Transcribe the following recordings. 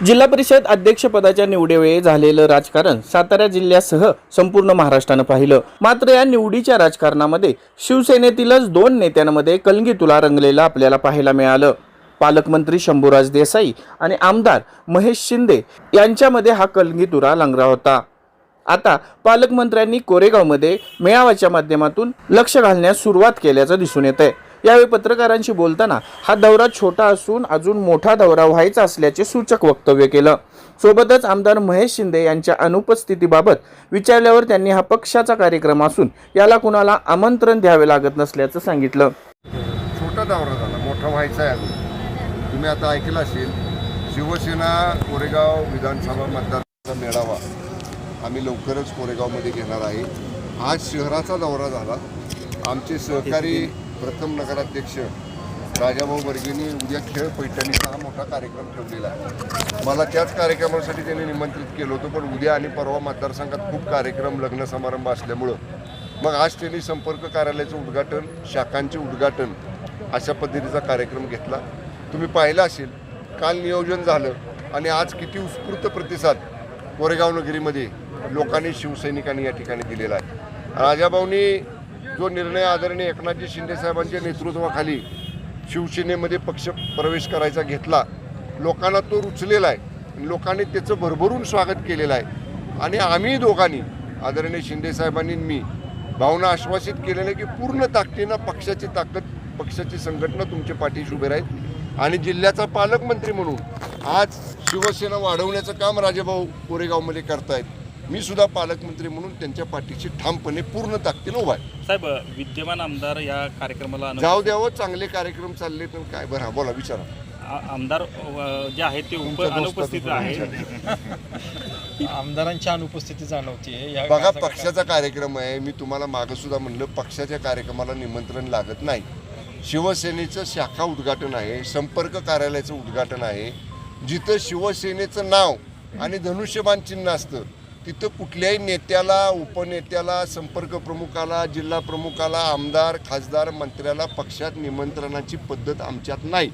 जिल्हा परिषद अध्यक्षपदाच्या निवडीवेळी झालेलं राजकारण सातारा जिल्ह्यासह संपूर्ण महाराष्ट्रानं पाहिलं। मात्र या निवडीच्या राजकारणामध्ये शिवसेनेतीलच दोन नेत्यांमध्ये कलगीतुरा रंगलेला आपल्याला पाहायला मिळालं। पालकमंत्री शंभूराज देसाई आणि आमदार महेश शिंदे यांच्यामध्ये हा कलगीतुरा रंगला होता। आता पालकमंत्र्यांनी कोरेगावमध्ये मेळाव्याच्या माध्यमातून लक्ष घालण्यास सुरुवात केल्याचं दिसून येतंय। यावेळी पत्रकारांशी बोलताना हा दौरा छोटा असून अजून मोठा दौरा व्हायचा असल्याचे सूचक वक्तव्य केलं। सोबतच आमदार महेश शिंदे यांच्या अनुपस्थितीबाबत विचारल्यावर त्यांनी हा पक्षाचा कार्यक्रम असून याला कुणाला आमंत्रण द्यावे लागत नसल्याचं सांगितलं। छोटा दौरा झाला, मोठा व्हायचा आहे अजून। तुम्ही आता ऐकलं असेल, शिवसेना कोरेगाव विधानसभा मतदारसंघाचा मेळावा आम्ही लवकरच कोरेगावमध्ये घेणार आहे। आज शहराचा दौरा झाला। आमचे सहकारी प्रथम नगराध्यक्ष राजाभाऊ वर्गेंनी उद्या खेळ पैठणीचा हा मोठा कार्यक्रम ठेवलेला आहे। मला त्याच कार्यक्रमासाठी त्यांनी निमंत्रित केलं होतं, पण उद्या आणि परवा मतदारसंघात खूप कार्यक्रम, लग्न समारंभ असल्यामुळं मग आज त्यांनी संपर्क कार्यालयाचं उद्घाटन, शाखांचे उद्घाटन अशा पद्धतीचा कार्यक्रम घेतला। तुम्ही पाहिलं असेल, काल नियोजन झालं आणि आज किती उत्स्फूर्त प्रतिसाद कोरेगाव नगरीमध्ये लोकांनी, शिवसैनिकांनी या ठिकाणी दिलेला आहे। राजाभाऊंनी जो निर्णय आदरणीय एकनाथजी शिंदे साहेबांच्या नेतृत्वाखाली शिवसेनेमध्ये पक्ष प्रवेश करायचा घेतला, लोकांना तो रुचलेला आहे। लोकांनी त्याचं भरभरून स्वागत केलेलं आहे आणि आम्ही दोघांनी, आदरणीय शिंदे साहेबांनी मी, भावना आश्वासित केलेलं आहे की पूर्ण ताकदीनं पक्षाची ताकद, पक्षाची संघटना तुमच्या पाठीशी उभे राहील आणि जिल्ह्याचा पालकमंत्री म्हणून आज शिवसेना वाढवण्याचं काम राजाभाऊ कोरेगावमध्ये करतायत। मी सुद्धा पालकमंत्री म्हणून त्यांच्या पाठीशी ठामपणे पूर्ण ताकदीनं उभा आहे। साहेब, विद्यमान आमदार या कार्यक्रमाला जाऊ द्यावं, चांगले कार्यक्रम चालले तर काय बरं, बोला, विचारा। आमदार जे आहेत ते अनुपस्थित आहेत। आमदारांची अनुपस्थिती जाणवते। बघा, पक्षाचा कार्यक्रम आहे। मी तुम्हाला मागं सुद्धा म्हणलं, पक्षाच्या कार्यक्रमाला निमंत्रण लागत नाही। शिवसेनेचं शाखा उद्घाटन आहे, संपर्क कार्यालयाचं उद्घाटन आहे। जिथं शिवसेनेचं नाव आणि धनुष्यबाण चिन्ह असतं तिथं कुठल्याही नेत्याला, उपनेत्याला, संपर्क प्रमुखाला, जिल्हा प्रमुखाला, आमदार, खासदार, मंत्र्याला पक्षात निमंत्रणाची पद्धत आमच्यात नाही।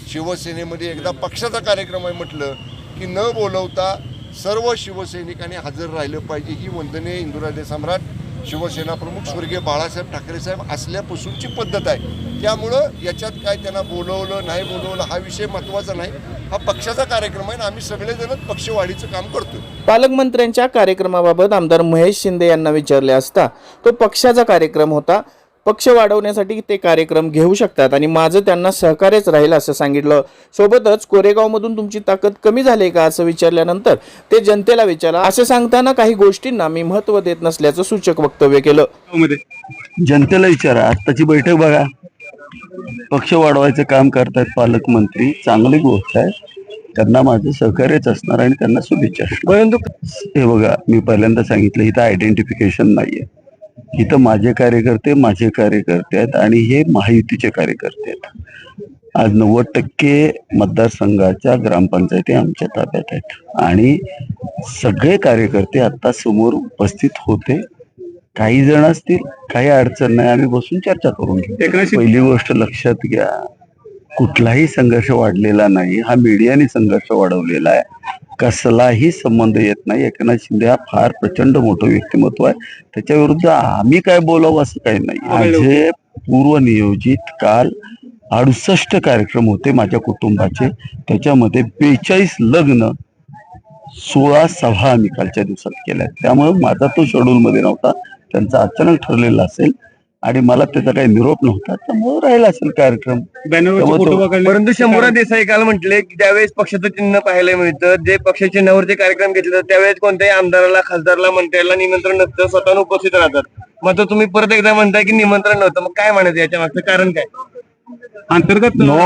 शिवसेनेमध्ये एकदा पक्षाचा कार्यक्रम आहे म्हटलं की न बोलवता सर्व शिवसैनिकांनी हजर राहिलं पाहिजे। ही वंदनीय हिंदुराजे सम्राट शिवसेना प्रमुख स्वर्गीय बाळासाहेब ठाकरे साहेब असल्यापासूनची पद्धत आहे। त्यामुळं याच्यात काय त्यांना बोलवलं नाही बोलवलं हा विषय महत्त्वाचा नाही। हा पक्षाचा कार्यक्रम आहे आणि आम्ही सगळेजणच पक्षवाढीचं काम करतो। पालकमंत्र्यांच्या कार्यक्रमाबाबत आमदार महेश शिंदे यांना विचारले असता तो पक्षाचा कार्यक्रम होता, पक्ष वाढवण्यासाठी ते कार्यक्रम घेऊ शकतात आणि माझं त्यांना सहकार्यच राहील असं सांगितलं। सोबतच कोरेगावमधून तुमची ताकद कमी झाली का असं विचारल्यानंतर ते जनतेला विचारा असं सांगताना काही गोष्टींना मी महत्त्व देत नसल्याचं सूचक वक्तव्य केलं। जनतेला विचारा, आत्ताची बैठक बघा, पक्ष वाढवायचं काम करतायत पालकमंत्री, चांगली गोष्ट आहे। त्यांना माझं सहकार्यच असणार आणि त्यांना शुभेच्छा। परंतु हे बघा, मी पहिल्यांदा सांगितलं, इथं आयडेंटिफिकेशन नाहीये। इथं माझे कार्यकर्ते आहेत आणि हे महायुतीचे कार्यकर्ते आहेत। आज 90% मतदारसंघाच्या ग्रामपंचायती आमच्या ताब्यात आहेत आणि सगळे कार्यकर्ते आता समोर उपस्थित होते। काही जण असतील, काही अडचण नाही, आम्ही बसून चर्चा करून घेऊ। पहिली गोष्ट लक्षात घ्या, कुठलाही संघर्ष वाढलेला नाही, हा मीडियाने संघर्ष वाढवलेला आहे। कसलाही संबंध येत नाही। एकनाथ शिंदे हा फार प्रचंड मोठं व्यक्तिमत्व आहे, त्याच्या विरुद्ध आम्ही काय बोलावं असं काही नाही। माझे पूर्वनियोजित काल 68 कार्यक्रम होते माझ्या कुटुंबाचे, त्याच्यामध्ये 42 लग्न, 16 सभा आम्ही कालच्या दिवसात केल्या। त्यामुळे माझा तो शेड्यूल मध्ये नव्हता, त्यांचा अचानक ठरलेला असेल आणि मला त्याचा काही निरोप नव्हता, त्यामुळे राहिला असेल कार्यक्रम। परंतु शंभूराज देसाई काल म्हटले की त्यावेळेस पक्षाचं चिन्ह पाहायला मिळतं, जे पक्षाच्या चिन्हावरचे कार्यक्रम घेतले जातात त्यावेळेस कोणत्याही आमदाराला, खासदारला, मंत्र्याला निमंत्रण नसतं, स्वतःहून उपस्थित राहतात। मग तुम्ही परत एकदा म्हणताय की निमंत्रण नव्हतं, मग काय म्हणायचं याच्या मागचं कारण काय? अंतर्गत नो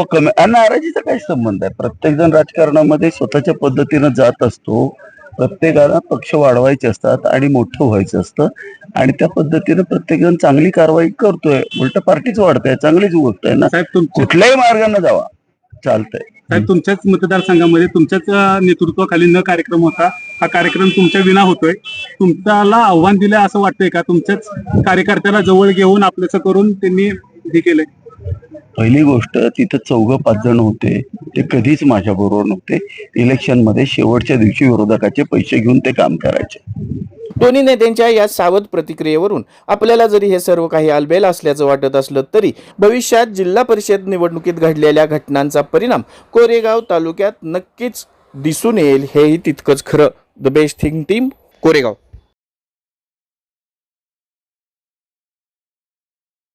कमेंट। नाराजीचा काय संबंध आहे? प्रत्येक जण राजकारणामध्ये स्वतःच्या पद्धतीनं जात असतो। प्रत्येकाला पक्ष वाढवायचे असतात आणि मोठं व्हायचं असतं आणि त्या पद्धतीनं प्रत्येक जण चांगली कारवाई करतोय, उलट पार्टीच वाढतंय, चांगलीच गोष्ट आहे ना। कुठल्याही मार्गाने जावा, चालतंय। साहेब, तुमच्याच मतदारसंघामध्ये तुमच्याच नेतृत्वाखाली न कार्यक्रम होता, हा कार्यक्रम तुमच्या विना होतोय, तुमच्याला आव्हान दिलंय असं वाटतंय का? तुमच्याच कार्यकर्त्याला जवळ घेऊन आपल्याचं करून त्यांनी हे केलंय? पहिली गोष्ट, तिथं 4-5 जण होते, ते कधीच माझ्या बरोबर नव्हते. इलेक्शनमध्ये शेवटच्या दिवशी विरोधकाचे पैसे घेऊन ते काम करायचे. दोन्ही नेत्यांच्या या सावध प्रतिक्रियेवरून आपल्याला जरी हे सर्व काही आलबेल असल्याचं वाटत असलं तरी भविष्यात जिल्हा परिषद निवडणुकीत घडलेल्या घटनांचा परिणाम कोरेगाव तालुक्यात नक्कीच दिसून येईल, हेही तितकंच खरं. The best thing team, Koregaon.